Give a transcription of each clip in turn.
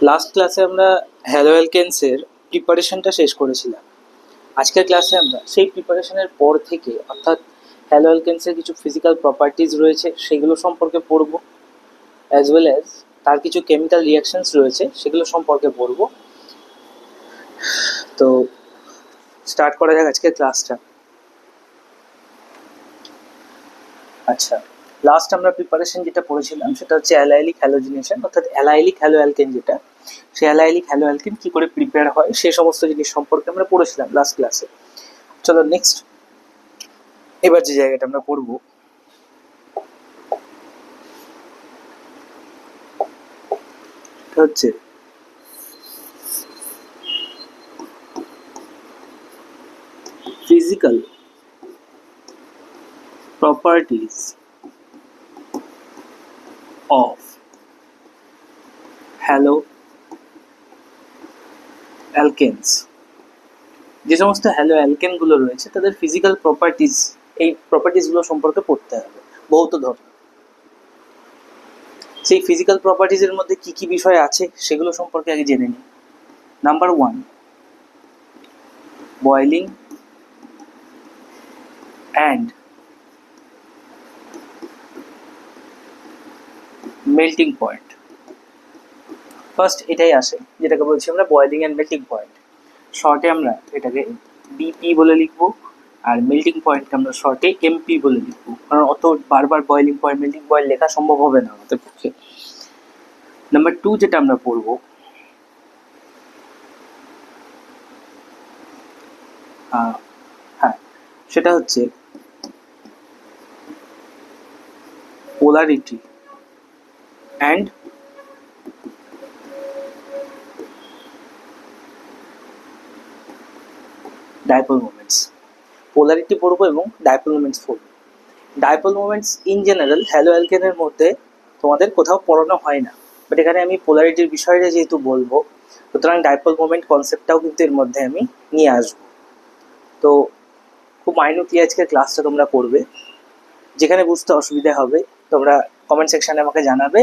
Last ক্লাসে আমরা hello অ্যালকেনসের প্রিপারেশনটা শেষ করেছিলাম। আজকের ক্লাসে আমরা সেই প্রিপারেশনের পর থেকে অর্থাৎ হ্যালো অ্যালকেনসের কিছু ফিজিক্যাল প্রপার্টিজ রয়েছে সেগুলো সম্পর্কে পড়ব, অ্যাজ ওয়েল অ্যাজ তার কিছু কেমিক্যাল রিয়াকশনস রয়েছে সেগুলো সম্পর্কে পড়ব। তো স্টার্ট করা যাক আজকের ক্লাসটা। আচ্ছা, লাস্ট আমরা প্রিপারেশন যেটা পড়েছিলাম সেটা হচ্ছে অ্যালাইলিক হ্যালোজিনেশন, অর্থাৎ অ্যালাইলিক হ্যালো অ্যালকেন যেটা, সেই অ্যালাইলিক হ্যালো অ্যালকেন কী করে প্রিপেয়ার হয় সে সমস্ত জিনিস সম্পর্কে আমরা পড়েছিলাম লাস্ট ক্লাসে। চলো নেক্সট, এবার যে জায়গাটা আমরা পড়ব হচ্ছে physical properties of haloalkanes। যে সমস্ত হ্যালো অ্যালকেনগুলো রয়েছে তাদের ফিজিক্যাল প্রপার্টিজ, এই প্রপার্টিজগুলো সম্পর্কে পড়তে হবে। বহুত ধরনের সেই ফিজিক্যাল প্রপার্টিজের মধ্যে কি কি বিষয় আছে সেগুলো সম্পর্কে আগে জেনে নিই। Number 1, boiling and melting point. First এটাই আসে যেটাকে বলছি আমরা বয়েলিং অ্যান্ড মেল্টিং পয়েন্ট। শর্টে আমরা এটাকে বিপি বলে লিখবো, আর মেল্টিং পয়েন্টকে আমরা শর্টে এমপি বলে লিখবো, কারণ অত বারবার বয়েলিং পয়েন্ট মেল্টিং পয়েন্ট লেখা সম্ভব হবে না আমাদের পক্ষে। নাম্বার 2 যেটা আমরা পড়বো, হ্যাঁ, সেটা হচ্ছে polarity and dipole moments. Polarity পড়বো এবং ডাইপোল মোমেন্টস পড়বো। Dipole moments in general halo অ্যালকেনের মধ্যে তোমাদের কোথাও পড়ানো হয় না, বাট এখানে আমি পোলারিটির বিষয়টা যেহেতু বলবো, সুতরাং ডাইপোল মোমেন্ট কনসেপ্টটাও কিন্তু এর মধ্যে আমি নিয়ে আসবো। তো খুব মাইনুটলি আজকের ক্লাসটা তোমরা করবে, যেখানে বুঝতে অসুবিধা হবে তোমরা কমেন্ট সেকশানে আমাকে জানাবে।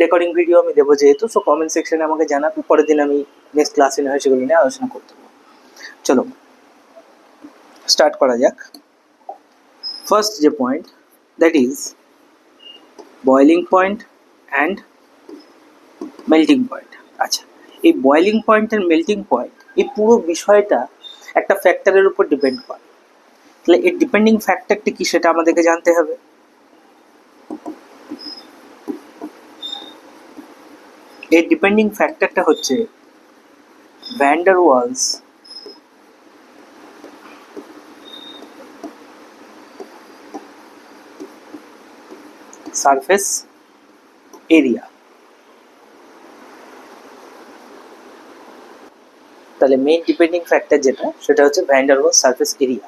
রেকর্ডিং ভিডিও আমি দেবো যেহেতু, সো কমেন্ট সেকশানে আমাকে জানাবে, পরের দিন আমি নেক্সট ক্লাসে না হয় সেগুলো নিয়ে আলোচনা করতে পারবো। চলো স্টার্ট করা যাক। ফার্স্ট যে point, that is boiling point and melting point. আচ্ছা, এই boiling point and melting point, এই পুরো বিষয়টা একটা ফ্যাক্টরের উপর ডিপেন্ড করে। তাহলে এই ডিপেন্ডিং ফ্যাক্টরটি কি সেটা আমাদেরকে জানতে হবে। এই ডিপেন্ডিং ফ্যাক্টরটা হচ্ছে van der Waals surface area. তাহলে মেইন ডিপেন্ডিং ফ্যাক্টর যেটা, সেটা হচ্ছে van der Waals surface area.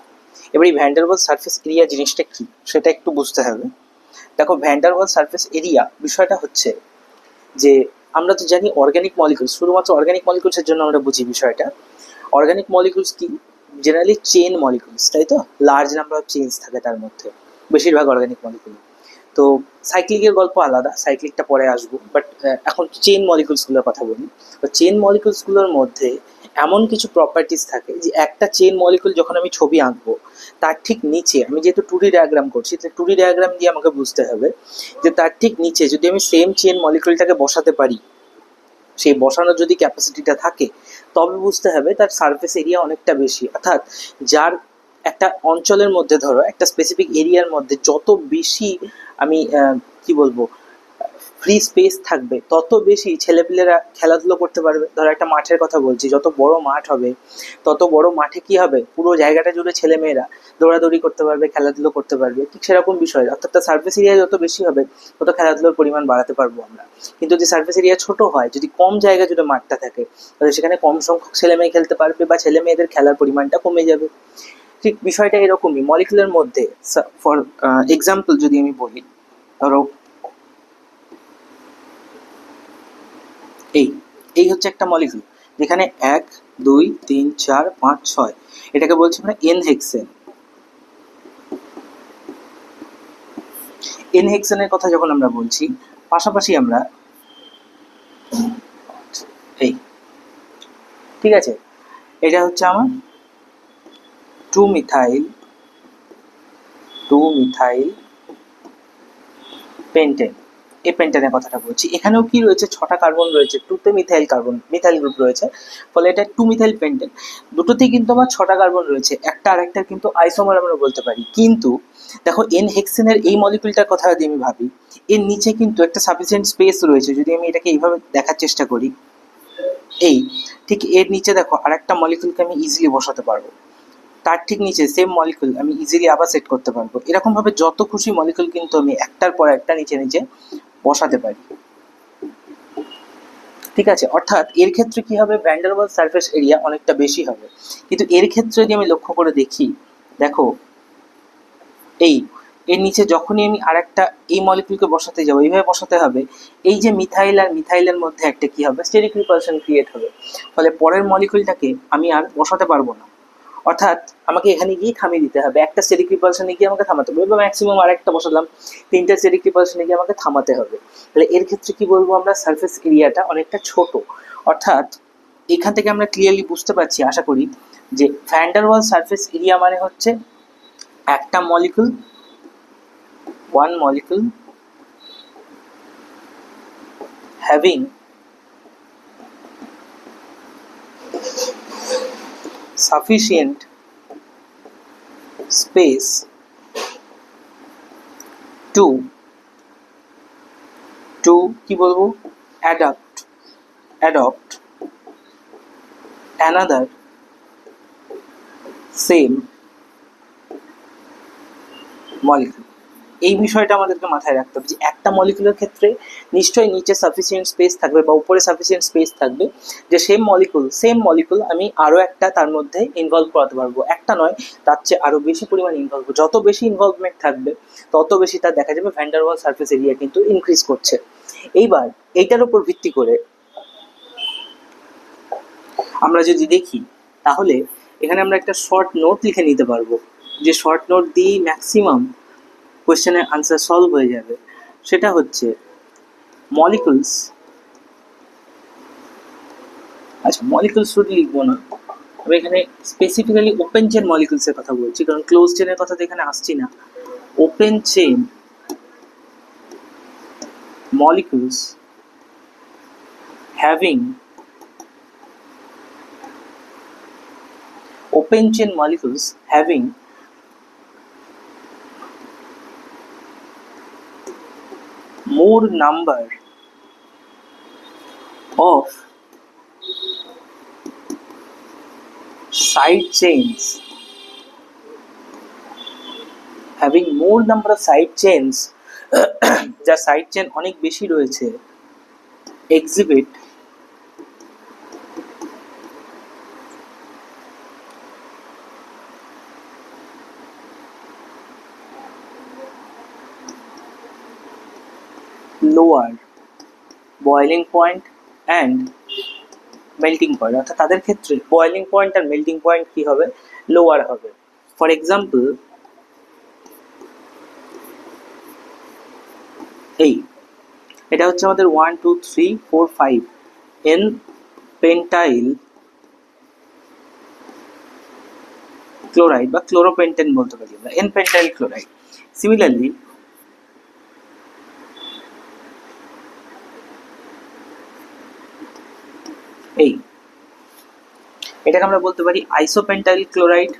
এবার এই van der Waals surface area জিনিসটা কি সেটা একটু বুঝতে হবে। দেখো, van der Waals surface area বিষয়টা হচ্ছে যে আমরা তো জানি অর্গানিক মলিকুলস, শুধুমাত্র অর্গানিক মলিকুলসের জন্য আমরা বুঝি বিষয়টা। অর্গানিক মলিকুলস কি, জেনারেলি চেন মলিকুলস, তাই তো? লার্জ নাম্বার অফ চেইনস থাকে তার মধ্যে বেশিরভাগ অর্গানিক মলিকুল। তো সাইক্লিকের গল্প আলাদা, সাইক্লিকটা পরে আসবো, বাট এখন চেন মলিকুলসগুলোর কথা বলি। তো চেন মলিকুলসগুলোর মধ্যে এমন কিছু প্রপার্টিস থাকে যে একটা চেন মলিকুল যখন আমি ছবি আঁকবো তার ঠিক নিচে, আমি যেহেতু 2D ডায়াগ্রাম করছি, তো 2D ডায়াগ্রাম দিয়ে আমাকে বুঝতে হবে যে তার ঠিক নিচে যদি আমি সেম চেন মলিকুলটাকে বসাতে পারি, সেই বসানোর যদি ক্যাপাসিটিটা থাকে, তবে বুঝতে হবে তার সারফেস এরিয়া অনেকটা বেশি। অর্থাৎ যার একটা অঞ্চলের মধ্যে, ধরো একটা স্পেসিফিক এরিয়ার মধ্যে যত বেশি আমি কি বলবো ফ্রি স্পেস থাকবে, তত বেশি ছেলেপিলেরা খেলাধুলো করতে পারবে। ধরো একটা মাঠের কথা বলছি, যত বড় মাঠ হবে তত বড় মাঠে কি হবে, পুরো জায়গাটা জুড়ে ছেলেমেয়েরা দৌড়াদৌড়ি করতে পারবে, খেলাধুলো করতে পারবে। ঠিক সেরকম বিষয়, অর্থাৎ তার সার্ফেস এরিয়া যত বেশি হবে তত খেলাধুলোর পরিমাণ বাড়াতে পারবো আমরা। কিন্তু যদি সার্ফেস এরিয়া ছোট হয়, যদি কম জায়গা জুড়ে মাঠটা থাকে, তাহলে সেখানে কম সংখ্যক ছেলে মেয়ে খেলতে পারবে বা ছেলে মেয়েদের খেলার পরিমাণটা কমে যাবে। ঠিক বিষয়টা এরকমই মলিকুলের মধ্যে। ফর এক্সাম্পল যদি আমি বলি, ধরো এই এই হচ্ছে একটা মলিকুল যেখানে 1 2 3 4 5 6, এটাকে বলছি আমরা এন হেক্সেন। এন হেক্সেনের কথা যখন আমরা বলছি, পাশাপাশি আমরা এই, ঠিক আছে, এটা হচ্ছে আমার 2 মিথাইল পেন্টেন। এই পেন্টেনের কথাটা বলছি। এখানেও কি রয়েছে, 6টা কার্বন রয়েছে, 2তে মিথাইল গ্রুপ রয়েছে, ফলে এটা 2 মিথাইল পেন্টেন। দুটোতেই কিন্তু আমার 6টা কার্বন রয়েছে, একটা আরেকটার কিন্তু আইসোমার আমরা বলতে পারি। কিন্তু দেখো এন হেক্সেনের এই মলিকুলটার কথা যদি আমি ভাবি, এর নিচে কিন্তু একটা সাফিসিয়েন্ট স্পেস রয়েছে। যদি আমি এটাকে এইভাবে দেখার চেষ্টা করি, এই ঠিক এর নিচে দেখো আরেকটা মলিকুলকে আমি ইজিলি বসাতে পারবো, তার ঠিক নিচে সেম মলিকুল আমি ইজিলি আবার সেট করতে পারবো। এরকম ভাবে যত খুশি মলিকুল কিন্তু আমি একটার পর একটা নিচে নিচে বসাতে পারি, ঠিক আছে। অর্থাৎ এর ক্ষেত্রে কি হবে, van der Waals surface area অনেকটা বেশি হবে। কিন্তু এর ক্ষেত্রে যদি আমি লক্ষ্য করে দেখি, দেখো এই এর নিচে যখনই আমি আরেকটা এই মলিকুলকে বসাতে যাবো, এইভাবে বসাতে হবে, এই যে মিথাইল আর মিথাইলের মধ্যে একটা কি হবে, স্টেরিক রিপালশন ক্রিয়েট হবে। ফলে পরের মলিকুলটাকে আমি আর বসাতে পারবো না। অর্থাৎ আমাকে এখানে গিয়ে থামিয়ে দিতে হবে, একটা স্টেরিক রিপালশনে গিয়ে আমাকে থামাতে হবে, বা ম্যাক্সিমাম আরেকটা বসালাম, 3টা স্টেরিক রিপালশনে গিয়ে আমাকে থামাতে হবে। তাহলে এর ক্ষেত্রে কি বলবো, আমরা সারফেস এরিয়াটা অনেকটা ছোট। অর্থাৎ এখান থেকে আমরা ক্লিয়ারলি বুঝতে পারছি, আশা করি, যে van der Waals surface area মানে হচ্ছে একটা molecule, one molecule having sufficient space to কি বলবো, adopt another same molecule। এই বিষয়টা আমাদেরকে মাথায় রাখতে হবে যে একটা মলিকুলের ক্ষেত্রে নিশ্চয়ই নিচে সাফিসিয়েন্ট স্পেস থাকবে বা উপরে সাফিসিয়েন্ট স্পেস থাকবে, যে সেম মলিকুল আমি আরও একটা তার মধ্যে ইনভলভ করাতে পারবো। একটা নয়, তার চেয়ে আরও বেশি পরিমাণ ইনভলভ, যত বেশি ইনভলভমেন্ট থাকবে তত বেশি তার দেখা যাবে van der Waals surface area কিন্তু ইনক্রিজ করছে। এইবার এইটার উপর ভিত্তি করে আমরা যদি দেখি, তাহলে এখানে আমরা একটা শর্ট নোট লিখে নিতে পারবো, যে শর্ট নোট দিয়ে ম্যাক্সিমাম কোয়েশ্চেনের আনসার সলভ হয়ে যাবে। সেটা হচ্ছে মলিকুলস, আচ্ছা মলিকুলস শুধু লিখবো না, আমি এখানে স্পেসিফিক্যালি ওপেন চেন মলিকুলসের কথা বলছি, কারণ ক্লোজ চেনের কথা তো এখানে আসছি না। Open chain molecules having more number of side chains, যার সাইড চেন অনেক বেশি রয়েছে, exhibit lower boiling point and melting point. অর্থাৎ তাদের ক্ষেত্রে boiling point are melting point কি হবে, লোয়ার হবে। ফর এক্সাম্পল এটা হচ্ছে আমাদের 1 2 3 4 5 এন পেন্টাইল ক্লোরাইড বা ক্লোরোপেন্টেন বলতে পারি আমরা, এন পেন্টাইল ক্লোরাইড। সিমিলারলি এটাকে আমরা বলতে পারি আইসোপেন্টাইল ক্লোরাইড।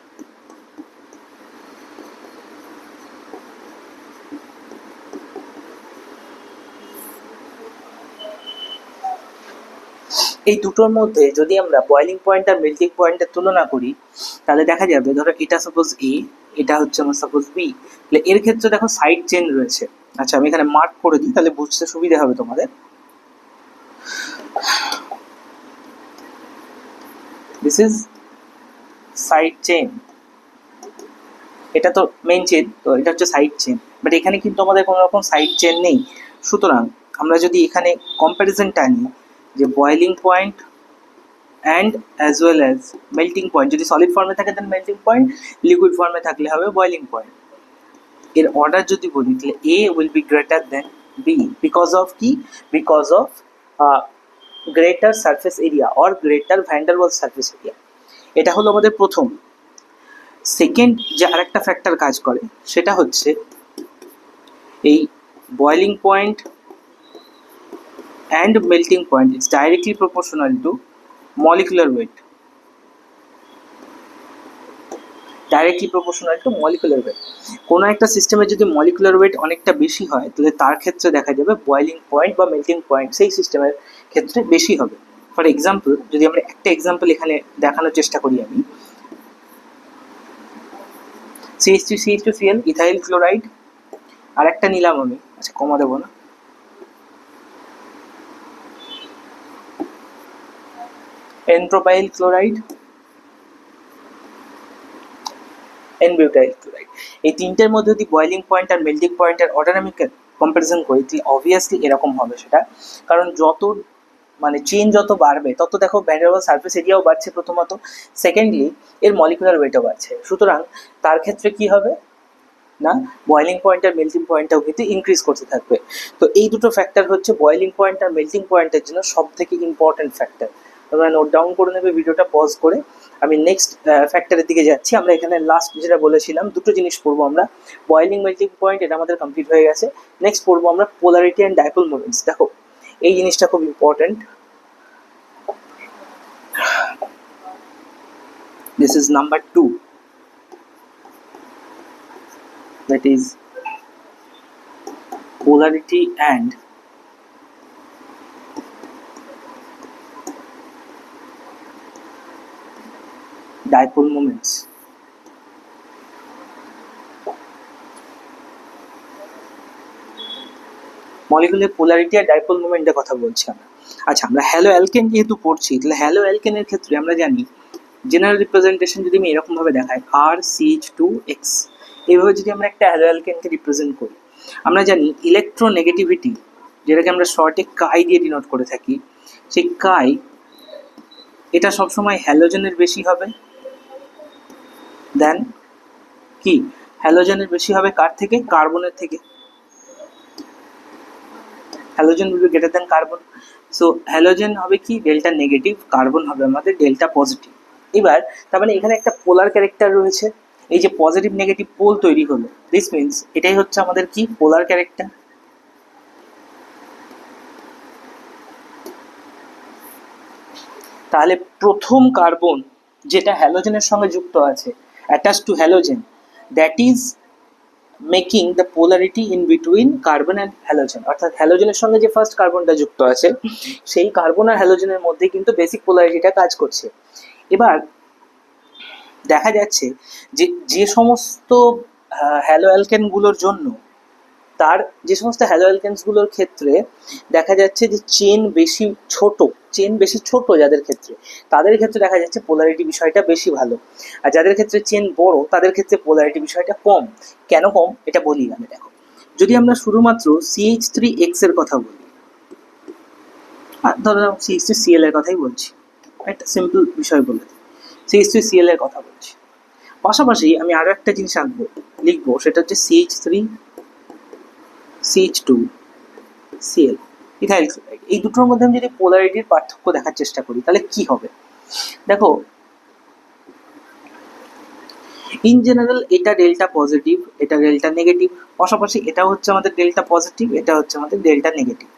এই দুটোর মধ্যে যদি আমরা বয়েলিং পয়েন্ট আর মেল্টিং পয়েন্টের তুলনা করি, তাহলে দেখা যাবে ধরো এটা সাপোজ এ, এটা হচ্ছে আমার সাপোজ বি, তাহলে এর ক্ষেত্রে দেখো সাইড চেন রয়েছে। আচ্ছা আমি এখানে মার্ক করে দিই, তাহলে বুঝতে সুবিধা হবে তোমাদের। দিস ইজ সাইড চেন, এটা তো মেইন চেন, তো এটা হচ্ছে সাইড চেন, বাট এখানে কিন্তু আমাদের কোনো রকম সাইড চেন নেই। সুতরাং আমরা যদি এখানে কম্প্যারিজনটা নিই, যে boiling point and as well as melting point, যদি সলিড ফর্মে থাকে দেন মেল্টিং পয়েন্ট, লিকুইড ফর্মে থাকলে হবে বয়েলিং পয়েন্ট। এর অর্ডার যদি বলি, তাহলে A will be greater than B, because of কি, because of greater surface area or greater van der Waals surface area. এটা হলো আমাদের প্রথম। সেকেন্ড যে আরেকটা ফ্যাক্টর কাজ করে সেটা হচ্ছে এই boiling point and melting point is directly proportional to molecular weight. Directly proportional to molecular weight. কোনো একটা সিস্টেমের যদি মলিকুলার ওয়েট অনেকটা বেশি হয় তাহলে তার ক্ষেত্রে দেখা যাবে বয়েলিং পয়েন্ট বা মেল্টিং পয়েন্ট সেই সিস্টেমের ক্ষেত্রে বেশি হবে। ফর এক্সাম্পল, যদি আমরা একটা এক্সাম্পল এখানে দেখানোর চেষ্টা করি, আমি CH3CH2Cl ইথাইল ক্লোরাইড, আর একটা নিলাম আমি, আচ্ছা কমা দেবো না, N-propyl ক্লোরাইড, N-butyl ক্লোরাইড। এই তিনটের মধ্যে যদি বয়েলিং পয়েন্ট আর মেল্টিং পয়েন্টের অর্ডার আমি কম্পারিজন করি তাহলে অবভিয়াসলি এরকম হবে সেটা, কারণ যত মানে চেন যত বাড়বে তত দেখো ভ্যান ডার ওয়ালস সারফেস এরিয়াও বাড়ছে প্রথমত, সেকেন্ডলি এর মলিকুলার ওয়েটও বাড়ছে। সুতরাং তার ক্ষেত্রে কি হবে না, বয়েলিং পয়েন্ট আর মেল্টিং পয়েন্টটাও কিন্তু ইনক্রিজ করতে থাকবে। তো এই দুটো ফ্যাক্টর হচ্ছে বয়েলিং পয়েন্ট আর মেল্টিং পয়েন্টের জন্য সব থেকে ইম্পর্টেন্ট ফ্যাক্টর। তোমরা নোট ডাউন করে নেবে ভিডিওটা পজ করে। আমি নেক্সট ফ্যাক্টরের দিকে যাচ্ছি। আমরা এখানে লাস্ট যেটা বলেছিলাম দুটো জিনিস পড়বো আমরা, বয়েলিং মেল্টিং পয়েন্ট, এটা আমাদের কমপ্লিট হয়ে গেছে। নেক্সট পড়বো আমরা পোলারিটি অ্যান্ড ডাইপোল মোমেন্টস। দেখো এই জিনিসটা খুব important. This is number 2, that is polarity and dipole moments. Molecular polarity আর ডাইপোল মোমেন্টের কথা বলছি আমরা। আচ্ছা, আমরা হ্যালো অ্যালকেন যেহেতু পড়ছি তাহলে হ্যালো অ্যালকেনের ক্ষেত্রে আমরা জানি জেনারেল রিপ্রেজেন্টেশন যদি আমি এরকমভাবে দেখাই RCH2X, এইভাবে যদি আমরা একটা হ্যালো অ্যালকেনকে রিপ্রেজেন্ট করি, আমরা জানি ইলেকট্রোনেগেটিভিটি যেটাকে আমরা শর্টে কাই দিয়ে ডিনোট করে থাকি, সেই কাই এটা সবসময় হ্যালোজেনের বেশি হবে দেন কি, হ্যালোজেনের বেশি হবে কার থেকে, কার্বনের থেকে। Halogen will be greater than carbon. So halogen হবে কি ডেল্টা নেগেটিভ, কার্বন হবে আমাদের ডেল্টা পজিটিভ। এবার তার মানে এখানে একটা পোলার ক্যারেক্টার রয়েছে, এই যে পজিটিভ নেগেটিভ পোল তৈরি হলো, দিস মিনস এটাই হচ্ছে আমাদের কি পোলার ক্যারেক্টার। তাহলে প্রথম কার্বন যেটা হ্যালোজেনের সঙ্গে যুক্ত আছে, attach to halogen, that is making the polarity in between carbon and halogen. অর্থাৎ হ্যালোজেনের সঙ্গে যে ফার্স্ট কার্বনটা যুক্ত আছে সেই কার্বন আর হ্যালোজেনের মধ্যে কিন্তু বেসিক পোলারিটিটা কাজ করছে। এবার দেখা যাচ্ছে যে যে সমস্ত হ্যালো অ্যালকেনগুলোর জন্য, তার যে সমস্ত হ্যালো অ্যালকেনসগুলোর ক্ষেত্রে দেখা যাচ্ছে যে চেন বেশি ছোট যাদের ক্ষেত্রে, তাদের ক্ষেত্রে দেখা যাচ্ছে পোলারিটি বিষয়টা বেশি ভালো, আর যাদের ক্ষেত্রে চেন বড় তাদের ক্ষেত্রে পোলারিটি বিষয়টা কম। কেন কম এটা বলি আমি। দেখো, যদি আমরা শুধুমাত্র CH3X এর কথা বলি, ধরো CH3Cl এর কথাই বলছি, একটা সিম্পল বিষয় বলে CH3Cl এর কথা বলছি, পাশাপাশি আমি আরো একটা জিনিস লিখবো, সেটা হচ্ছে CH2CH2Cl ইথাইল ক্লোরাইড। এই দুটোর মধ্যে আমি যদি পোলারিটির পার্থক্য দেখার চেষ্টা করি তাহলে কি হবে। দেখো ইন জেনারেল এটা ডেল্টা পজিটিভ, এটা ডেল্টা নেগেটিভ, পাশাপাশি এটা হচ্ছে আমাদের ডেল্টা পজিটিভ, এটা হচ্ছে আমাদের ডেল্টা নেগেটিভ।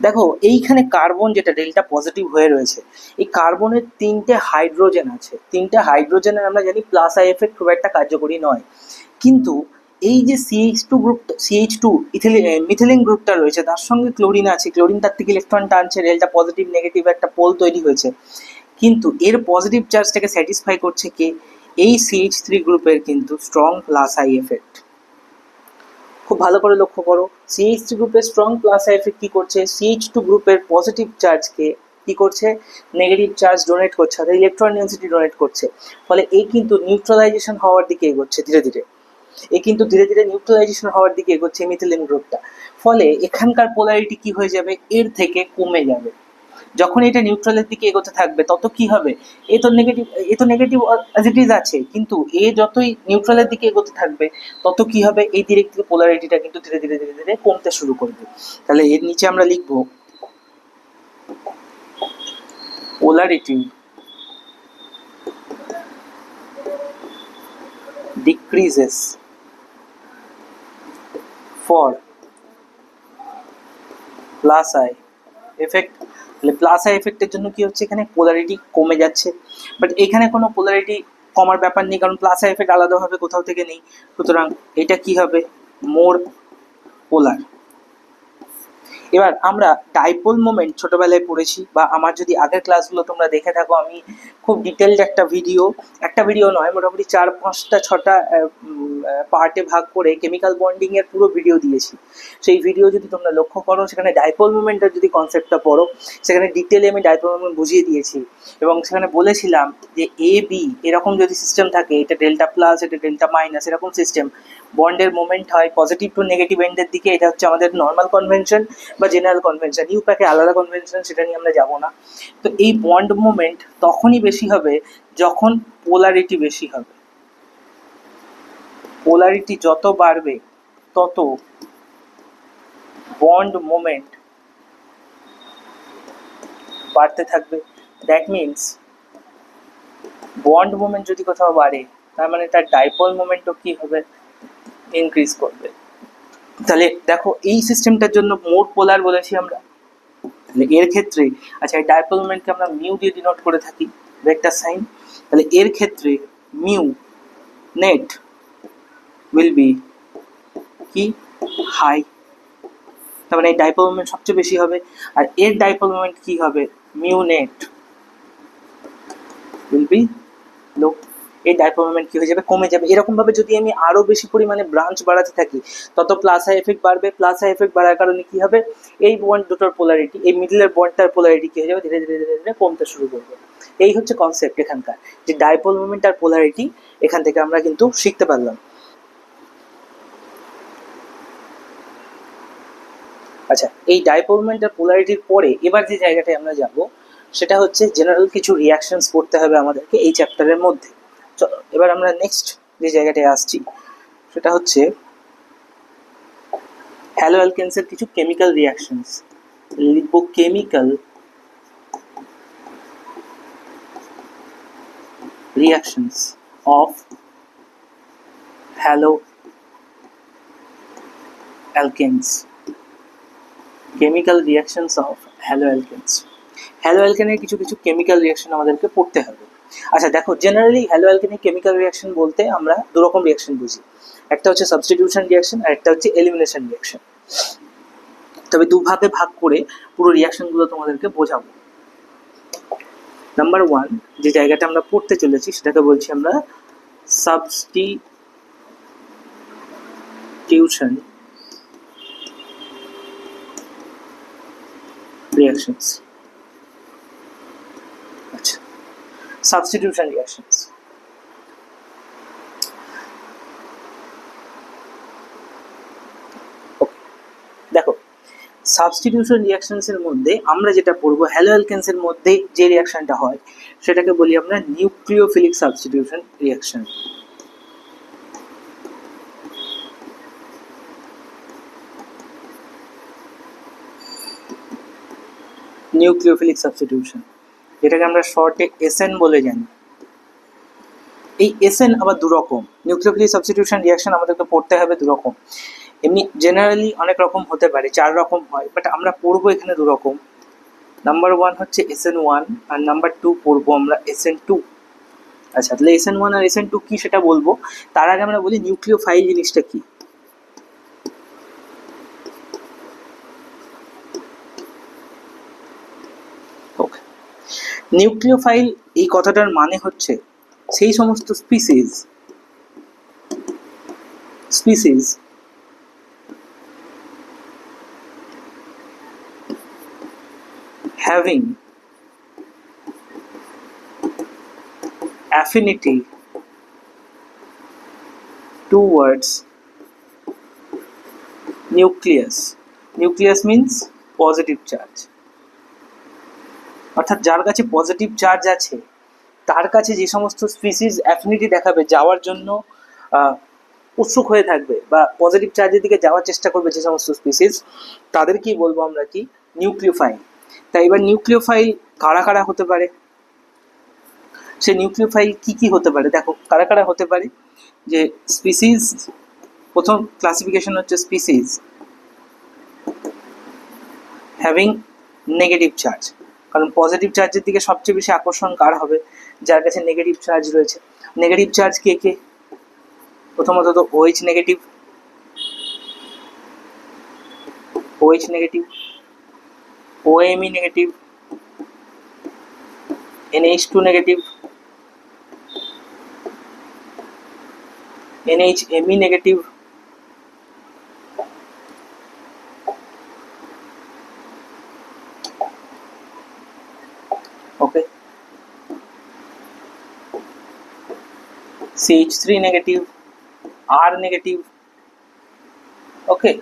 দেখো এইখানে কার্বন যেটা ডেল্টা পজিটিভ হয়ে রয়েছে, এই কার্বনের 3টে হাইড্রোজেন আছে, 3টে হাইড্রোজেনের আমরা জানি প্লাস আই এফেক্ট খুব একটা কার্যকরী নয়, কিন্তু এই যে CH2 মিথিলিন গ্রুপটা রয়েছে তার সঙ্গে ক্লোরিন আছে, ক্লোরিন তার থেকে ইলেকট্রন টানছে, ডেল্টা পজিটিভ নেগেটিভ একটা পোল তৈরি হয়েছে, কিন্তু এর পজিটিভ চার্জটাকে স্যাটিসফাই করছে কে, এই CH3 গ্রুপের কিন্তু স্ট্রং প্লাস আই এফেক্ট। খুব ভালো করে লক্ষ্য করো, CH3 গ্রুপের স্ট্রং প্লাস আই এফেক্ট কি করছে, CH2 গ্রুপের পজিটিভ চার্জকে কি করছে, নেগেটিভ চার্জ ডোনেট করছে, অর্থাৎ ইলেকট্রন ডেন্সিটি ডোনেট করছে। ফলে এই কিন্তু নিউট্রালাইজেশন হওয়ার দিকে এগোচ্ছে ধীরে ধীরে, নিউট্রালাইজেশন হওয়ার দিকে এগোচ্ছে মিথিলিন গ্রুপটা। ফলে এখানকার পোলারিটি কি হয়ে যাবে, এর থেকে কমে যাবে। যখন এটা নিউট্রালের দিকে এগোতে থাকবে তত কি হবে, এ তো নেগেটিভ অ্যাজ ইট ইজ আছে, কিন্তু এ যতই নিউট্রালের দিকে এগোতে থাকবে তত কি হবে, এই দিক থেকে পোলারিটিটা কিন্তু ধীরে ধীরে কমতে শুরু করবে। তাহলে এর নিচে আমরা লিখবো polarity decreases for plus I effect. তাহলে প্লাস আই এফেক্টের জন্য কি হচ্ছে, এখানে পোলারিটি কমে যাচ্ছে, বাট এখানে কোনো পোলারিটি কমার ব্যাপার নেই, কারণ প্লাস আই এফেক্ট আলাদাভাবে কোথাও থেকে নেই। সুতরাং এটা কি হবে, মোর পোলার। এবার আমরা ডাইপোল মোমেন্ট ছোটবেলায় পড়েছি, বা আমার যদি আগের ক্লাসগুলো তোমরা দেখে থাকো, আমি খুব ডিটেলড একটা ভিডিও নয়, মোটামুটি 4-5-6টা পার্টে ভাগ করে কেমিক্যাল বন্ডিং এর পুরো ভিডিও দিয়েছি। সেই ভিডিও যদি তোমরা লক্ষ্য করো, সেখানে ডাইপোল মোমেন্টের যদি কনসেপ্টটা পড়ো, সেখানে ডিটেলে আমি ডাইপোল মোমেন্ট বুঝিয়ে দিয়েছি, এবং সেখানে বলেছিলাম যে এ বি এরকম যদি সিস্টেম থাকে, এটা ডেল্টা প্লাস, এটা ডেল্টা মাইনাস, এরকম সিস্টেম, বন্ডের মোমেন্ট হয় পজিটিভ টু নেগেটিভ এন্ডের দিকে। এটা হচ্ছে আমাদের নর্মাল কনভেনশন বা জেনারেল কনভেনশন। ইউপ্যাকে আলাদা কনভেনশন, সেটা নিয়ে আমরা যাব না। তো এই বন্ড মোমেন্ট তখনই বেশি হবে যখন পোলারিটি বেশি হবে। পোলারিটি যত বাড়বে তত বন্ড মোমেন্ট বাড়তে থাকবে। দ্যাট মিনস বন্ড মোমেন্ট যদি কোথাও বাড়ে, তার মানে তার ডাইপোল মোমেন্টও কি হবে, ইনক্রিজ করবে। তাহলে দেখো, এই সিস্টেমটার জন্য মোড পোলার বলেছি আমরা। তাহলে এর ক্ষেত্রে, আচ্ছা, এই ডাইপোল মোমেন্টকে আমরা মিউ দিয়ে ডিনোট করে থাকি, ভেক্টর সাইন। তাহলে এর ক্ষেত্রে মিউ নেট উইল বি কি, হাই। তার মানে এই ডাইপোল মোমেন্ট সবচেয়ে বেশি হবে, আর এর ডাইপোল মোমেন্ট কি হবে, মিউ নেট উইল বি লো। এই ডাইপোল মোমেন্ট কি হয়ে যাবে, কমে যাবে। এরকম ভাবে যদি আমি আরো বেশি পরিমাণে ব্রাঞ্চ বাড়াতে থাকি, তত প্লাস আই এফেক্ট বাড়বে। প্লাস আই এফেক্ট বাড়ার কারণে কি হবে, এই বন্ড দুটোর পোলারিটি, এই মিডলের বন্ডটার পোলারিটি কি হয়ে যাবে, ধীরে ধীরে ধীরে ধীরে কমতে শুরু করবে। এই হচ্ছে কনসেপ্ট এখানকার, যে ডাইপোল মোমেন্ট আর পোলারিটি। এখান থেকে আমরা কিন্তু শিখতে পারলাম। আচ্ছা, এই ডাইপোল মোমেন্ট আর পোলারিটির পরে এবার যে জায়গাটায় আমরা যাব, সেটা হচ্ছে জেনারেল কিছু রিয়াকশনস পড়তে হবে আমাদেরকে এই চ্যাপ্টারের মধ্যে। চলো এবার আমরা নেক্সট যে জায়গাটায় আসছি, সেটা হচ্ছে হ্যালো অ্যালকেনসের কিছু কেমিক্যাল রিয়াকশনস। লিখবো chemical reactions of halo alkanes. Chemical reactions of halo alkanes. Halo অ্যালকেনের কিছু কিছু কেমিক্যাল রিয়াকশন আমাদেরকে পড়তে হবে। আচ্ছা দেখো, জেনারেলি হ্যালো অ্যালকেনিক কেমিক্যাল রিয়াকশন বলতে আমরা দুরকম রিয়াকশন বুঝি, একটা হচ্ছে সাবস্টিটিউশন রিয়াকশন আর একটা হচ্ছে এলিমিনেশন রিয়াকশন। তবে দুভাগে ভাগ করে পুরো রিয়াকশনগুলো তোমাদেরকে বোঝাবো। নাম্বার 1 যে জায়গাটা আমরা পড়তে চলেছি, সেটাকে বলছি আমরা সাবস্টিটিউশন রিয়াকশনস। আচ্ছা, সাবস্টিটিউশন রিয়াকশনস। দেখো, সাবস্টিটিউশন রিয়াকশনস এর মধ্যে আমরা যেটা পড়বো, হ্যালো অ্যালকেনস এর মধ্যে যে রিয়াকশনটা হয়, সেটাকে বলি আমরা nucleophilic substitution reaction. Nucleophilic substitution, যেটাকে আমরা শর্টে এসএন বলে জানি। এই এসএন আবার দুরকম। নিউক্লিওফিলিক সাবস্টিটিউশন রিয়াকশন আমাদেরকে পড়তে হবে দুরকম। এমনি জেনারেলি অনেক রকম হতে পারে, 4 রকম হয়, বাট আমরা পড়বো এখানে দুরকম। নাম্বার 1 হচ্ছে SN1 আর নাম্বার 2 পড়বো আমরা SN2। আচ্ছা, তাহলে SN1 আর SN2 কি সেটা বলবো, তার আগে আমরা বলি নিউক্লিওফাইল জিনিসটা কি। নিউক্লিওফাইল এই কথাটার মানে হচ্ছে সেই সমস্ত species having affinity towards nucleus. Nucleus means positive charge. অর্থাৎ যার কাছে পজিটিভ চার্জ আছে, তার কাছে যে সমস্ত স্পিসিস অ্যাফিনিটি দেখাবে, যাওয়ার জন্য উৎসুক হয়ে থাকবে বা পজিটিভ চার্জের দিকে যাওয়ার চেষ্টা করবে, যে সমস্ত স্পিসিস, তাদেরকেই বলবো আমরা কি, নিউক্লিওফাইল। তাই এবার নিউক্লিওফাইল কারা কারা হতে পারে, সে নিউক্লিওফাইল কি কি হতে পারে? দেখো কারা কারা হতে পারে, যে স্পিসিস, প্রথম ক্লাসিফিকেশন হচ্ছে স্পিসিস হ্যাভিং নেগেটিভ চার্জ, কারণ পজিটিভ চার্জের দিকে সবচেয়ে বেশি আকর্ষণ কার হবে? যার কাছে নেগেটিভ চার্জ রয়েছে। নেগেটিভ চার্জ কে কে? প্রথমত তো OH negative, OH negative, OMe negative, NH2 negative, NHMe negative, okay, CH3 negative, R negative, okay,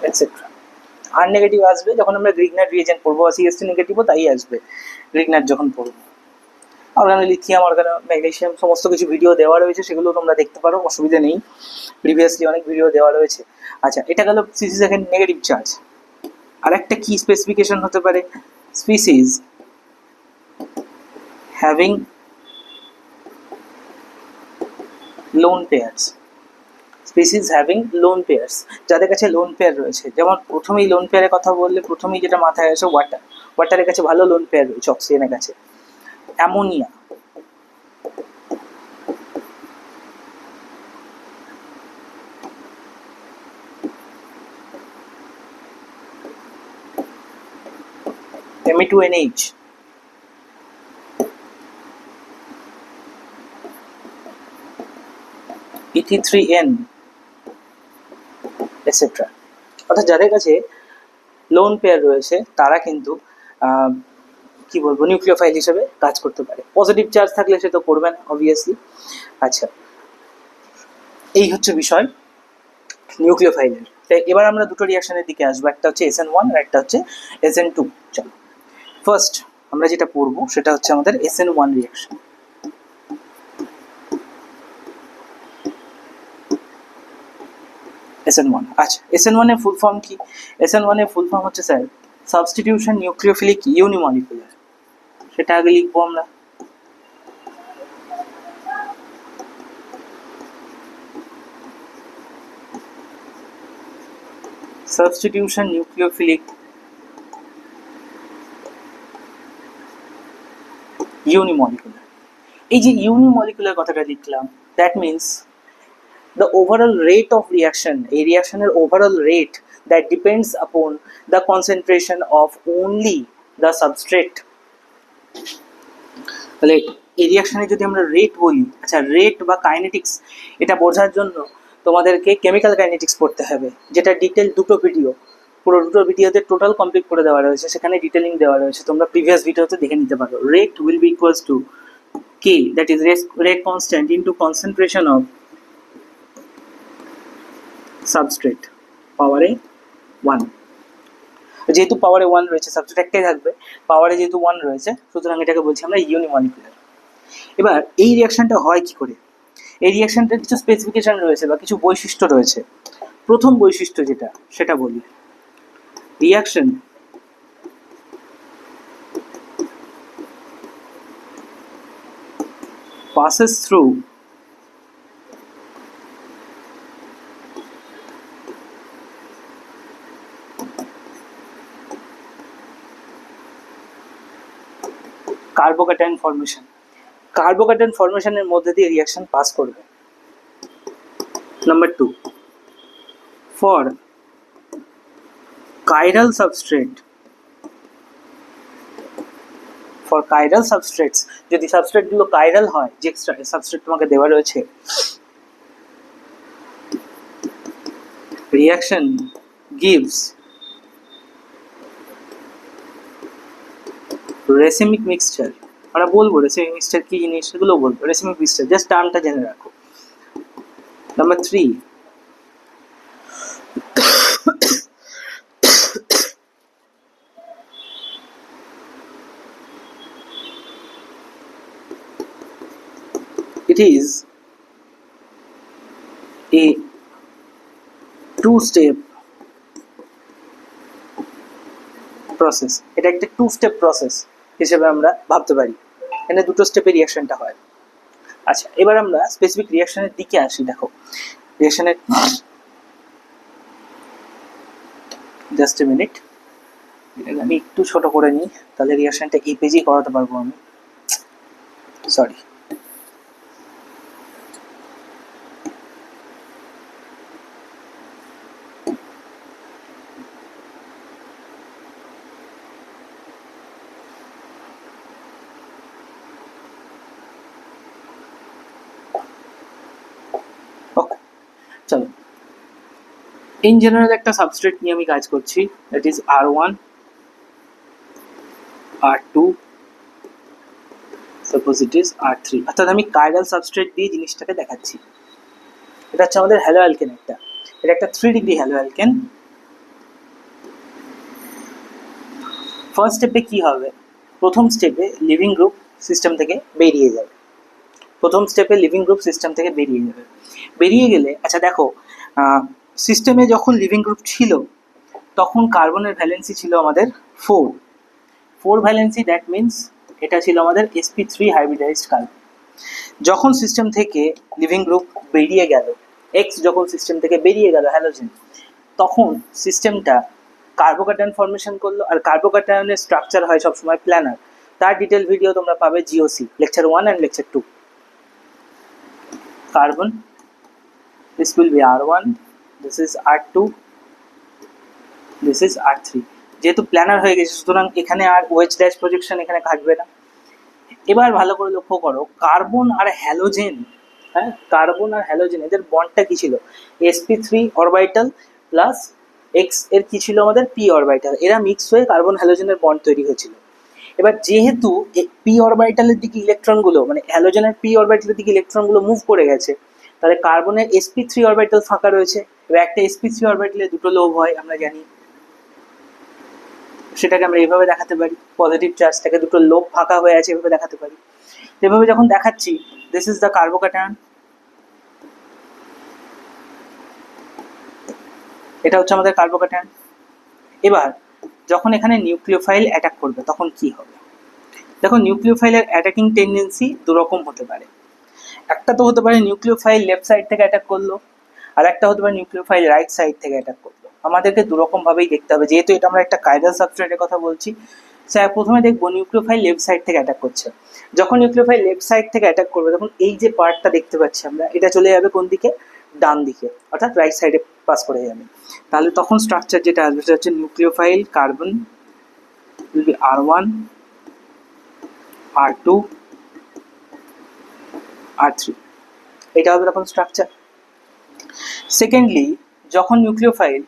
etcetera. আর নেগেটিভ আসবে যখন আমরা গ্রিগনার রিয়েজেন্ট পড়বো, আর CH3 নেগেটিভও তাই আসবে গ্রিগনার যখন পড়বো। অর্গানো লিথিয়াম, অর্গানো ম্যাগনেসিয়াম, সমস্ত কিছু ভিডিও দেওয়া রয়েছে, সেগুলো তোমরা দেখতে পারো, অসুবিধা নেই, প্রিভিয়াসলি অনেক ভিডিও দেওয়া রয়েছে। আচ্ছা, এটা গেল সিসি সেকেন্ড নেগেটিভ চার্জ। আর একটা কি স্পেসিফিকেশন হতে পারে? Species having loan pairs, species having loan pairs, যাদের কাছে লোন পেয়ার রয়েছে। যেমন প্রথমেই লোন পেয়ারের কথা বললে প্রথমেই যেটা মাথায় আসে ওয়াটার, ওয়াটারের কাছে ভালো লোন পেয়ার রয়েছে অক্সিজেনের কাছে। Ammonia, Me2NH, ET3N, etcetera. অর্থাৎ যাদের কাছে লোন পেয়ার রয়েছে তারা কিন্তু কি বলবো, নিউক্লিওফাইল হিসেবে কাজ করতে পারে। পজিটিভ চার্জ থাকলে সে তো করবে না অবভিয়াসলি। আচ্ছা, এই হচ্ছে বিষয় নিউক্লিওফাইলের। তাই এবার আমরা দুটো রিয়াকশনের দিকে আসবো, একটা হচ্ছে SN1 আর একটা হচ্ছে SN2। চলো ফার্স্ট আমরা যেটা পড়বো সেটা হচ্ছে আমাদের SN1 রিয়াকশন। SN1, আচ্ছা SN1 এর ফুল ফর্ম কি? SN1 এর ফুল ফর্ম হচ্ছে স্যার সাবস্টিটিউশন নিউক্লিওফিলিক ইউনিমলিকুলার। সেটা আগে লিখবো আমরা। Substitution nucleophilic unimolecular. এই যে ইউনিমলিকুলার কথাটা লিখলাম, that means the overall rate of reaction, a reactioner overall rate that depends upon the concentration of only the substrate। তাহলে এই রিয়াকশনে যদি আমরা রেট বলি, আচ্ছা রেট বা কাইনেটিক্স, এটা বোঝার জন্য তোমাদেরকে কেমিক্যাল কাইনেটিক্স পড়তে হবে, যেটা ডিটেল দুটো ভিডিও, পুরো দুটো ভিডিওতে টোটাল কমপ্লিট করে দেওয়া রয়েছে, সেখানে ডিটেলিং দেওয়া রয়েছে, তোমরা প্রিভিয়াস ভিডিওতে দেখে নিতে পারো। Rate will be equals to K, that is rate constant into concentration of substrate পাওয়ারে 1। যেহেতু পাওয়ারে 1 রয়েছে, সাবস্ট্রেট একটাই থাকবে, পাওয়ারে যেহেতু 1 রয়েছে, সুতরাং এটাকে বলছি আমরা ইউনিমলিকুলার। এবার এই রিয়াকশনটা হয় কি করে? এই রিয়াকশনটার কিছু স্পেসিফিকেশন রয়েছে বা কিছু বৈশিষ্ট্য রয়েছে। প্রথম বৈশিষ্ট্য যেটা, সেটা বলি, reaction passes through carbocation formation. Carbocation ফর্মেশনের মধ্যে দিয়ে রিয়াকশন পাস করবে। Number 2, for chiral substrate, for chiral substrates, যদি সাবস্ট্রেটগুলো কাইরাল হয়, যে সাবস্ট্রেট তোমাকে দেওয়া রয়েছে, রিয়াকশন গিভস রেসিমিক মিক্সচার। আমরা বলবো রেসিমিক মিক্সচার কি জিনিস, সেগুলো বলবো। রেসিমিক মিক্সচার জাস্ট টার্মটা জেনে রাখো। Number 3, it is a two-step process, এটা একটা 2 স্টেপ প্রসেস হিসেবে আমরা ভাবতে পারি। এখানে দুটো স্টেপে রিয়াকশনটা হয়। আচ্ছা, এবার আমরা স্পেসিফিক রিয়াকশনের দিকে আসি। দেখো রিয়াকশনের, জাস্ট এ মিনিট, আমি একটু ছোট করে নিই, তাহলে রিয়াকশনটা এই পেজেই করাতে পারবো আমি। সরি। ওকে, চলো। ইন জেনারেল একটা সাবস্ট্রেট নিয়ে আমি কাজ করছি, that is R1 R2, suppose it is R3। অর্থাৎ আমি কাইরাল সাবস্ট্রেট দিয়ে জিনিসটাকে দেখাচ্ছি। এটা হচ্ছে আমাদের হ্যালো অ্যালকেন, এটা একটা 3 ডিগ্রি হ্যালো অ্যালকেন। ফার্স্ট স্টেপে কি হবে, প্রথম স্টেপে লিভিং গ্রুপ সিস্টেম থেকে বেরিয়ে যাবে। বেরিয়ে গেলে, আচ্ছা দেখো, সিস্টেমে যখন লিভিং গ্রুপ ছিল তখন কার্বনের ভ্যালেন্সি ছিল আমাদের 4 ভ্যালেন্সি, দ্যাট মিনস এটা ছিল আমাদের sp3 হাইব্রিডাইজড কার্বন। যখন সিস্টেম থেকে লিভিং গ্রুপ বেরিয়ে গেল, এক্স যখন সিস্টেম থেকে বেরিয়ে গেল হ্যালোজেন, তখন সিস্টেমটা কার্বোক্যাটায়ন ফর্মেশন করলো। আর কার্বোক্যাটায়নের স্ট্রাকচার হয় সবসময় প্ল্যানার। তার ডিটেল ভিডিও তোমরা পাবে GOC lecture 1 and lecture 2। Carbon, this will be R1, this is R2, this is R3। যেহেতু প্ল্যানার হয়ে গেছে সুতরাং এখানে আর ওয়েজ ড্যাশ প্রজেকশন এখানে কাটবে না। এবার ভালো করে লক্ষ্য করো, কার্বন আর হ্যালোজেন, কার্বন আর হ্যালোজেন এদের বন্ডটা কি ছিল, sp3 অরবিটাল প্লাস এক্স এর কি ছিল আমাদের p অরবিটাল। এরা মিক্স হয়ে কার্বন হ্যালোজেনের বন্ড তৈরি হয়েছিল। এবার যেহেতু p অরবিটালের দিকে ইলেকট্রনগুলো, মানে হ্যালোজেনের p অরবিটালের দিকে ইলেকট্রনগুলো মুভ করে গেছে, তাহলে কার্বনের sp3 অরবিটাল ফাঁকা রয়েছে। এবার একটা sp3 অরবিটালে দুটো লোভ হয় আমরা জানি, সেটাকে আমরা এইভাবে দেখাতে পারি, পজিটিভ চার্জটাকে দুটো লোভ ফাঁকা হয়ে আছে এভাবে দেখাতে পারি। এভাবে যখন দেখাচ্ছি, দিস ইজ দ্য কার্বোক্যাটায়ন, এটা হচ্ছে আমাদের কার্বোক্যাটায়ন। এবার যখন এখানে নিউক্লিওফাইল অ্যাটাক করবে তখন কি হবে, দেখো নিউক্লিওফাইলের অ্যাটাকিং টেন্ডেন্সি দুরকম হতে পারে। একটা তো হতে পারে নিউক্লিওফাইল লেফট সাইড থেকে অ্যাটাক করলো, আর একটা হতে পারে নিউক্লিওফাইল রাইট সাইড থেকে অ্যাটাক করলো। আমাদেরকে দুরকম ভাবেই দেখতে হবে, যেহেতু এটা আমরা একটা কাইরাল সাবস্ট্রেটের কথা বলছি। স্যার প্রথমে দেখবো নিউক্লিওফাইল লেফট সাইড থেকে অ্যাটাক করছে। যখন নিউক্লিওফাইল লেফট সাইড থেকে অ্যাটাক করবে তখন এই যে পার্টটা দেখতে পাচ্ছি আমরা, এটা চলে যাবে কোন দিকে, ডান দিকে, অর্থাৎ রাইট সাইডে পাস করে যাবে। তাহলে তখন স্ট্রাকচার যেটা আসবে সেটা হচ্ছে nucleophile carbon will be R1 R2 R3, এটা হবে তখন স্ট্রাকচার। সেকেন্ডলি, যখন নিউক্লিওফাইল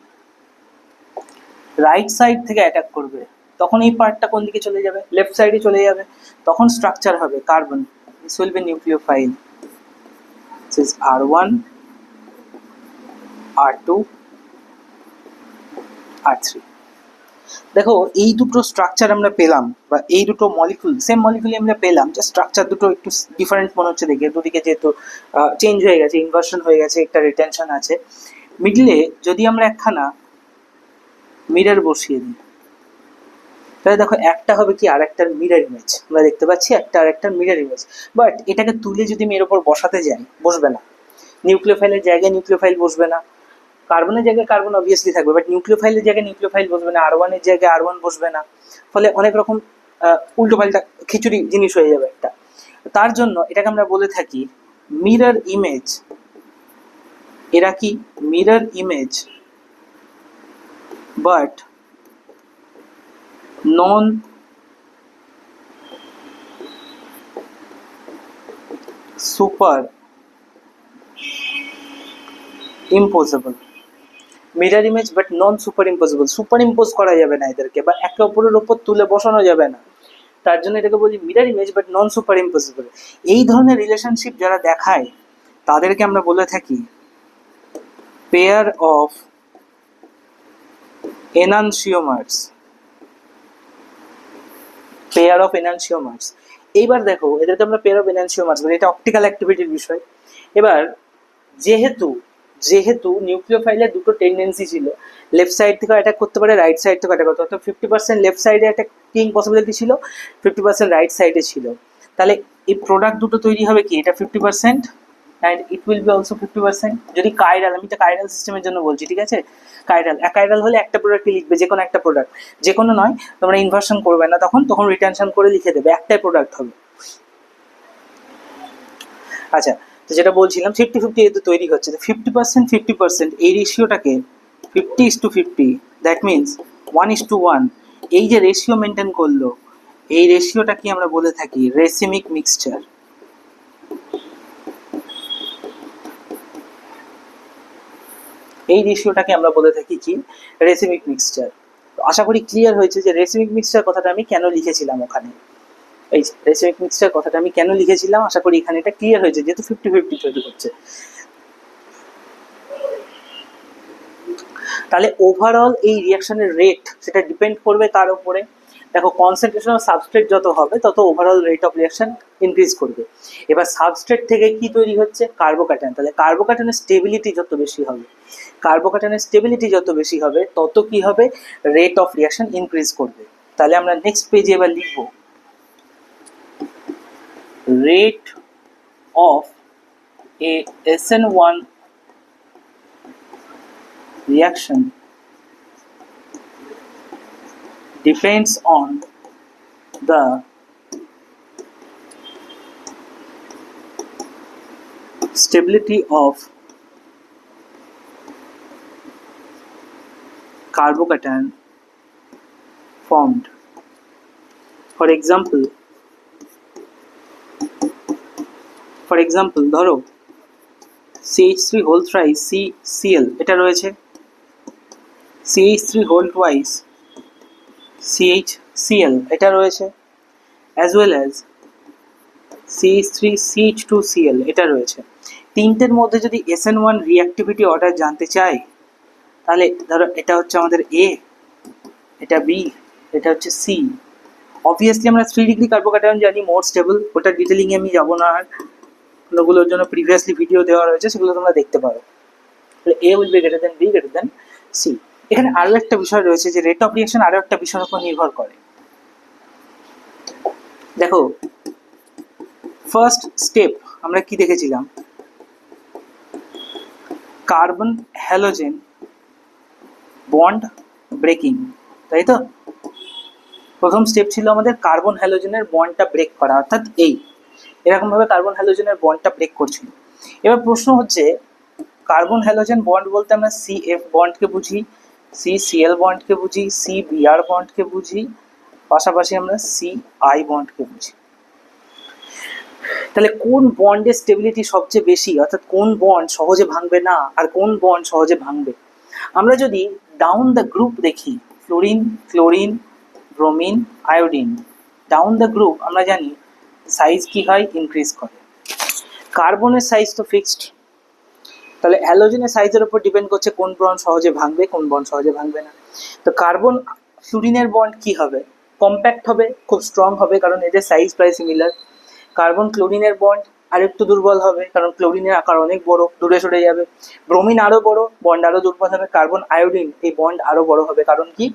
রাইট সাইড থেকে অ্যাটাক করবে তখন এই পার্টটা কোন দিকে চলে যাবে, লেফট সাইডে চলে যাবে। তখন স্ট্রাকচার হবে carbon, this will be nucleophile, this is R1 R2 R3। দেখো এই দুটো স্ট্রাকচার আমরা পেলাম, বা এই দুটো মলিকুল, সেম মলিকুলই আমরা পেলাম, যে স্ট্রাকচার দুটো একটু ডিফারেন্ট মনে হচ্ছে দেখে, দুদিকে যেহেতু চেঞ্জ হয়ে গেছে, ইনভার্সন হয়ে গেছে, একটা রিটেনশন আছে। মিডলে যদি আমরা একখানা মিরর বসিয়ে দিই, তাহলে দেখো একটা হবে কি আর একটার মিরর ইমেজ, আমরা দেখতে পাচ্ছি একটা আর একটার মিরর ইমেজ। বাট এটাকে তুলে যদি আমি এর উপর বসাতে যাই, বসবে না। নিউক্লিওফাইলের জায়গায় নিউক্লিওফাইল বসবে না, কার্বনের জায়গায় কার্বন অবভিয়াসলি থাকবে, বাট নিউক্লিওফাইলের জায়গায় নিউক্লিওফাইল বসবে না, R1 এর জায়গায় R1 বসবে না। ফলে অনেক রকম উল্টোপাল্টা খিচুড়ি জিনিস হয়ে যাবে একটা। তার জন্য এটাকে আমরা বলে থাকি মিরর ইমেজ। এরা কি mirror image, but non superimposable. Mirror image but non superimposable, superimpose করা যাবে না এদেরকে, বা একে অপরের ওপর তুলে বসানো যাবে না। তার জন্য এটাকে বলি mirror image but non superimposable. এই ধরনের রিলেশনশিপ যারা দেখায় তাদেরকে আমরা বলে থাকি pair of enantiomers. Pair of enantiomers. এইবার দেখো এদেরকে আমরা পেয়ার অফ এনানসিওমার্স বলি, এটা অপটিক্যাল অ্যাক্টিভিটির বিষয়। এবার যেহেতু যেহেতু নিউক্লিওফাইলের দুটো টেন্ডেন্সি ছিল, লেফট সাইড থেকে অ্যাটাক করতে পারে, রাইট সাইড থেকে অ্যাটাক করতে পারে, অর্থাৎ 50% লেফট সাইডে অ্যাটাকিং পসিবিলিটি ছিল, 50% রাইট সাইডে ছিল। তাহলে এই প্রোডাক্ট দুটো তৈরি হবে কি, এটা 50% and it will be also 50%। যদি কাইরাল, আমি এটা কাইরাল সিস্টেমের জন্য বলছি, ঠিক আছে, কাইরাল হলে একটা প্রোডাক্টই লিখবে, যে কোনো একটা প্রোডাক্ট, যে কোনো নয়, তোমরা ইনভার্সন করবে না, তখন রিটেনশন করে লিখে দেবে, একটাই প্রোডাক্ট হবে। আচ্ছা, তো যেটা বলছিলাম 50-50 যেহেতু তৈরি হচ্ছে, তো 50% 50% এই রেশিওটাকে 50:50, দ্যাট মিনস 1:1, এই যে রেশিও মেনটেন করলো, এই রেশিওটাকে আমরা বলে থাকি রেসিমিক মিক্সচার। এই রেশিওটাকে আমরা বলে থাকি কি, রেসিমিক মিক্সচার। আশা করি ক্লিয়ার হয়েছে যে রেসিমিক মিক্সচার কথাটা আমি কেন লিখেছিলাম ওখানে। এই রেসিমিক মিক্সচার কথাটা আমি কেন লিখেছিলাম, আশা করি এখানে এটা ক্লিয়ার হয়েছে, যেহেতু 50-50 তৈরি হচ্ছে। তাহলে ওভারঅল এই রিয়াকশনের রেট সেটা ডিপেন্ড করবে কার উপরে, দেখো কনসেন্ট্রেশন অফ সাবস্ট্রেট যত হবে তত overall rate of reaction increase করবে। এবার সাবস্ট্রেট থেকে কি তৈরি হচ্ছে, কার্বোক্যাটায়ন, তাহলে কার্বোক্যাটায়নের স্টেবিলিটি যত বেশি হবে, কার্বোক্যাটায়নের স্টেবিলিটি যত বেশি হবে তত কি হবে, রেট অফ রিয়াকশন ইনক্রিজ করবে। তাহলে আমরা নেক্সট পেজে এবার লিখব rate of A SN1 reaction depends on the stability of carbocation formed. For example, ধরো CH3 whole thrice CCl এটা রয়েছে, CH3 whole twice CHCl এটা রয়েছে, as well as CH3 CH2Cl এটা রয়েছে। তিনটের মধ্যে যদি SN1 রিঅ্যাক্টিভিটি অর্ডার জানতে চাই, তাহলে ধরো এটা হচ্ছে আমাদের A, এটা B, এটা হচ্ছে C। অবভিয়াসলি আমরা 3 ডিগ্রি কার্বোক্যাটায়ন জানি মোর স্টেবল, ওটা ডিটেলিংয়ে আমি যাবো না, আর ওগুলোর জন্য প্রিভিয়াসলি ভিডিও দেওয়া রয়েছে, সেগুলো তোমরা দেখতে পারো। তাহলে A will be greater then B greater than C। এখানে আরও একটা বিষয় রয়েছে যে রেট অফ রিঅ্যাকশন আরও একটা বিষয়ের উপর নির্ভর করে। দেখো ফার্স্ট স্টেপ আমরা কি দেখেছিলাম, কার্বন হ্যালোজেন বন্ড ব্রেকিং, তাই তো? প্রথম স্টেপ ছিল আমাদের কার্বন হ্যালোজেনের বন্ডটা ব্রেক করা, অর্থাৎ এরকমভাবে কার্বন হ্যালোজেনের বন্ডটা ব্রেক করছিল। এবার প্রশ্ন হচ্ছে, কার্বন হ্যালোজেন বন্ড বলতে আমরা CF বন্ডকে বুঝি, CCl বন্ডকে বুঝি, CBr বন্ডকে বুঝি, পাশাপাশি আমরা CI বন্ডকে বুঝি। তাহলে কোন বন্ডের স্টেবিলিটি সবচেয়ে বেশি, অর্থাৎ কোন বন্ড সহজে ভাঙবে না আর কোন বন্ড সহজে ভাঙবে? আমরা যদি ডাউন দ্য গ্রুপ দেখি, fluorine, chlorine, bromine, iodine, down the group আমরা জানি সাইজ কি হয়, ইনক্রিজ করে। কার্বনের সাইজ তো ফিক্সড, তাহলে হ্যালোজেনের সাইজের উপর ডিপেন্ড করছে কোন বন্ড সহজে ভাঙবে, কোন বন্ড সহজে ভাঙবে না। তো কার্বন ফ্লোরিনের বন্ড কি হবে, কম্প্যাক্ট হবে, খুব স্ট্রং হবে, কারণ এদের সাইজ প্রায় সিমিলার। কার্বন ক্লোরিনের বন্ড আরেকটু দুর্বল হবে, কারণ ক্লোরিনের আকার অনেক বড়, দূরে সরে যাবে। ব্রোমিন আরও বড়, বন্ড আরও দুর্বল হবে। কার্বন আয়োডিন, এই বন্ড আরও বড় হবে, কারণ কি,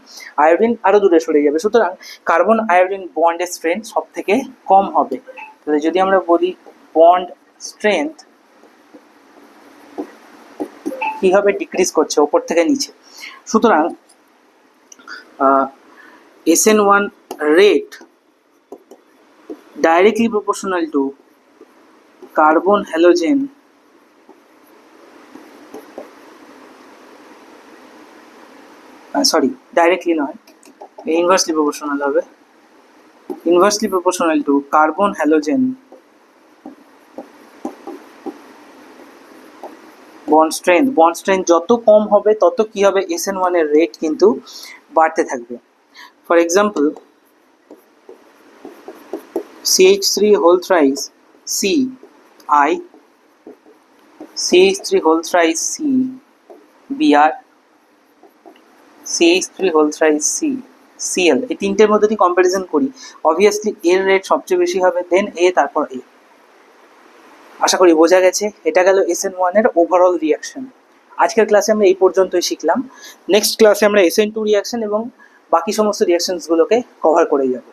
আয়োডিন আরও দূরে সরে যাবে। সুতরাং কার্বন আয়োডিন বন্ডের স্ট্রেংথ সব থেকে কম হবে। তাহলে যদি আমরা বলি বন্ড স্ট্রেংথ কি হবে, ডিক্রিজ করছে ওপর থেকে নিচে। সুতরাং SN1 rate directly proportional to carbon halogen directly নয়, inversely proportional হবে, inversely proportional to carbon halogen bond strength যত কম হবে তত কি হবে, SN1 এর রেট কিন্তু বাড়তে থাকবে। For example CH3 whole thrice CI, CH3 whole thrice CBr, CH3 whole thrice CCl, এই তিনটের মধ্যে যদি কম্প্যারিজন করি, অবভিয়াসলি এর রেট সবচেয়ে বেশি হবে, দেন A, তারপর A। আশা করি বোঝা গেছে। এটা গেল SN1 এর ওভারঅল রিয়াকশন। আজকের ক্লাসে আমরা এই পর্যন্তই শিখলাম। নেক্সট ক্লাসে আমরা SN2 রিয়াকশন এবং বাকি সমস্ত রিয়াকশনসগুলোকে কভার করে যাব।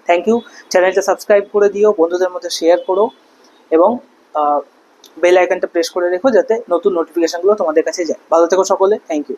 Thank you. চ্যানেলটা সাবস্ক্রাইব করে দিও, বন্ধুদের মধ্যে শেয়ার করো এবং বেল আইকনটা প্রেস করে রেখো যাতে নতুন নোটিফিকেশনগুলো তোমাদের কাছে যায়। ভালো থেকো সকলে, থ্যাংক ইউ।